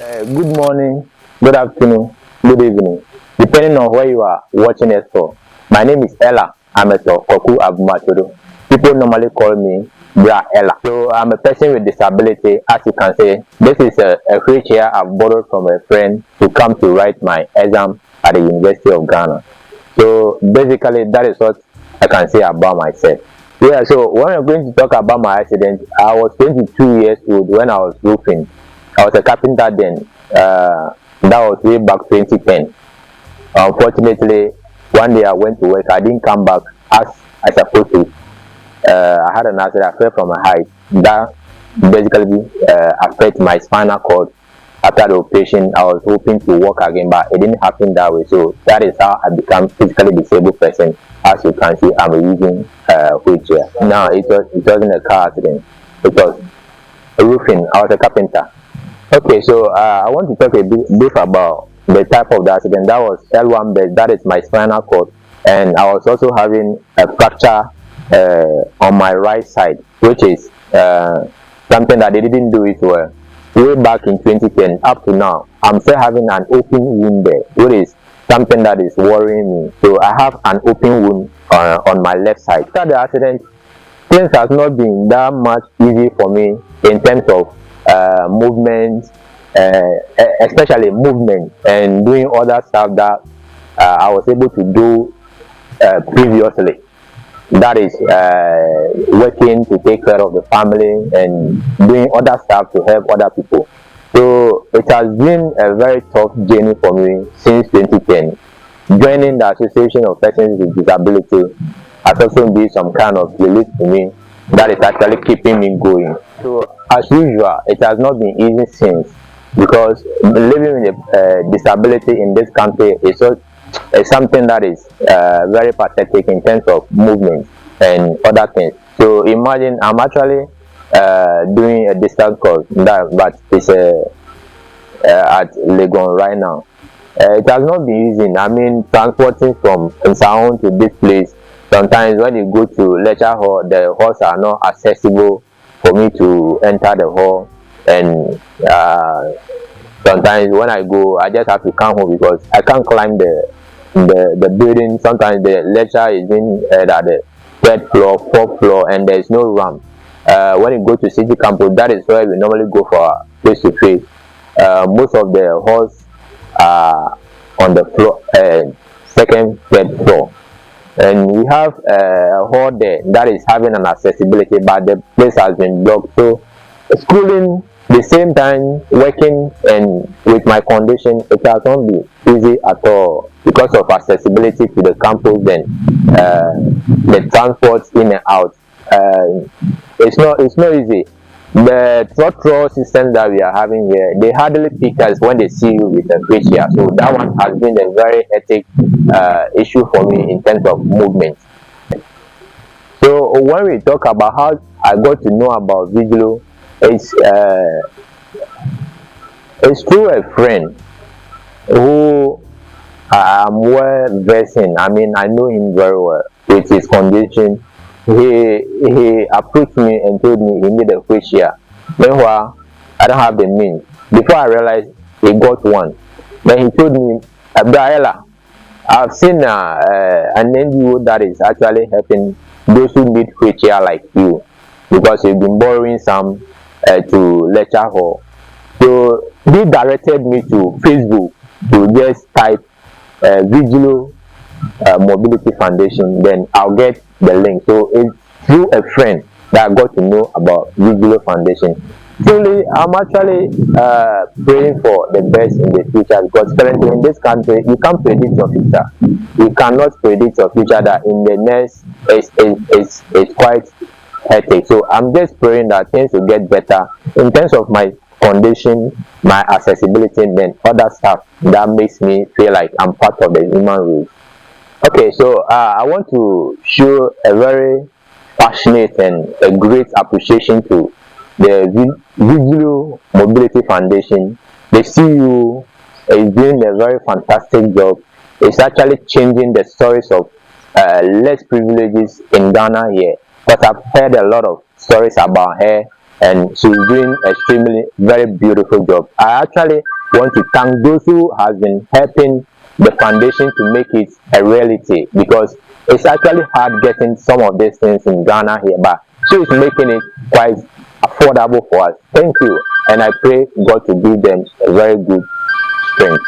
Good morning, good afternoon, good evening, depending on where you are watching us from. My name is Ella Ameto Koku Abumatodo. People normally call me Bra Ella. So I'm a person with disability. As you can see, this is a wheelchair I've borrowed from a friend to come to write my exam at the University of Ghana. So basically, that is what I can say about myself. Yeah, so when we're going to talk about my accident, I was 22 years old when I was roofing. I was a carpenter then. That was way back 2010. Unfortunately, one day I went to work. I didn't come back as I supposed to. I had an accident. I fell from a height. That basically affected my spinal cord. After the operation, I was hoping to walk again, but it didn't happen that way. So that is how I become physically disabled person. As you can see, I'm using wheelchair. No, it wasn't a car accident. It was roofing. I was a carpenter. Okay, so I want to talk a bit brief about the type of the accident. That was L1 base. That is my spinal cord, and I was also having a fracture on my right side, which is something that they didn't do it well. Way back in 2010, up to now, I'm still having an open wound there, which is something that is worrying me. So I have an open wound on my left side. After the accident, things has not been that much easy for me in terms of movement, especially movement and doing other stuff that I was able to do previously. That is working to take care of the family and doing other stuff to help other people. So it has been a very tough journey for me since 2010. Joining the Association of Persons with Disability has also been some kind of relief to me that is actually keeping me going. So as usual, it has not been easy since, because living with a disability in this country is something that is very pathetic in terms of movement and other things. So imagine I'm actually doing a distance course but it's at Legon right now. It has not been easy. I mean, transporting from Nsaon to this place. Sometimes when you go to lecture hall, the halls are not accessible for me to enter the hall, and sometimes when I go, I just have to come home because I can't climb the building. Sometimes the lecture is in at the third floor, fourth floor, and there is no ramp. When you go to city campus, that is where we normally go for face to face. Most of the halls are on the floor, second, third floor, and we have a hall there that is having an accessibility, but the place has been blocked. So schooling the same time working and with my condition, it has not been easy at all because of accessibility to the campus. Then the transport in and out, it's not easy. The throttle system that we are having here, they hardly pick us when they see you with a wheelchair. So that one has been a very hectic issue for me in terms of movement. So when we talk about how I got to know about Vigilo, it's uh, it's through a friend who I'm well versed in. I mean, I know him very well with his condition. He approached me and told me he needed a wheelchair. Meanwhile, I don't have the means. Before I realized he got one, then he told me, Abraela, I've seen an NGO that is actually helping those who need wheelchair like you, because you've been borrowing some to lecture hall. So he directed me to Facebook to just type Vigilo Mobility Foundation. Then I'll get the link. So it's through a friend that I got to know about Vigilo Foundation. Truly, I'm actually praying for the best in the future, because currently in this country, you can't predict your future. You cannot predict your future that in the next is quite hectic. So I'm just praying that things will get better in terms of my condition, my accessibility, and then other stuff that makes me feel like I'm part of the human race. Okay, so I want to show a very passionate and a great appreciation to the Vigilo Mobility Foundation. The CEO is doing a very fantastic job. It's actually changing the stories of less privileges in Ghana here. But I've heard a lot of stories about her and she's doing extremely very beautiful job. I actually want to thank those who has been helping the foundation to make it a reality, because it's actually hard getting some of these things in Ghana here, but she's making it quite affordable for us. Thank you, and I pray God to give them a very good strength.